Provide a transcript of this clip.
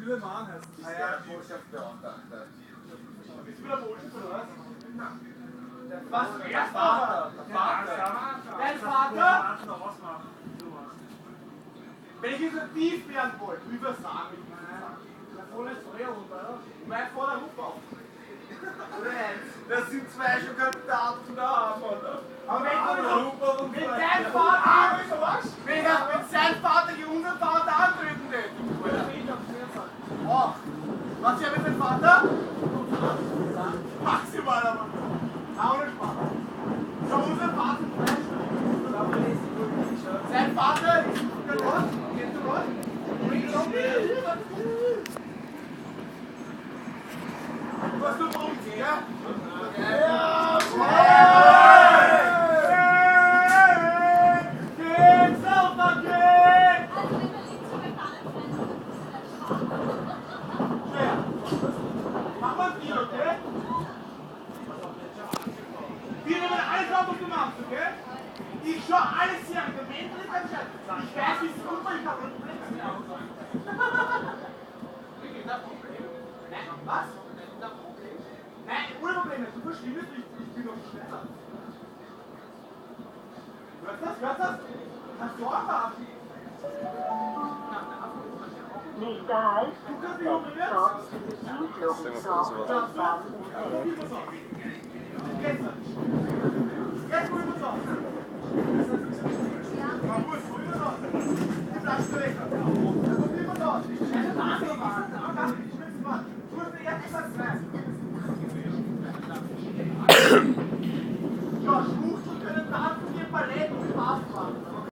will der Mann heißen? Ah ja, Botschaftsbeauftragter. Bist du wieder Botschafter oder was? Was? Der Vater! Der Vater! Dein Vater? Wenn ich jetzt ein Dieb werden wollte, wie wir sagen, mein Vater ist Feuer runter, mein Vater ruft auf. Das sind zwei schon Kandidaten da haben, oder? Aber wenn dein Vater, wenn sein Vater gegen unseren Vater antreten will, oh, was ist ja mit dem Vater? Maximal aber. Ohne Spaß. Schau, unser Vater sein Vater ist der Gott, geht zu Gott. Was du brauchst, ja? Ja! Geht, sauber, geht! Schwer. Mach mal viel, okay? Wir nehmen alles auf, was du machst, okay? Ich schau alles hier an, der Mensch ist entscheidend. Ich weiß, wie es super ist, aber du bleibst nicht aus. Nein, was? Nein, ohne Probleme, du verschwindest nicht, ich bin noch schneller. Hörst du das? Hörst du das? Kannst du auch machen? Nächster Halt, Chance Zufluchtsort. Jetzt, wo ich muss auf.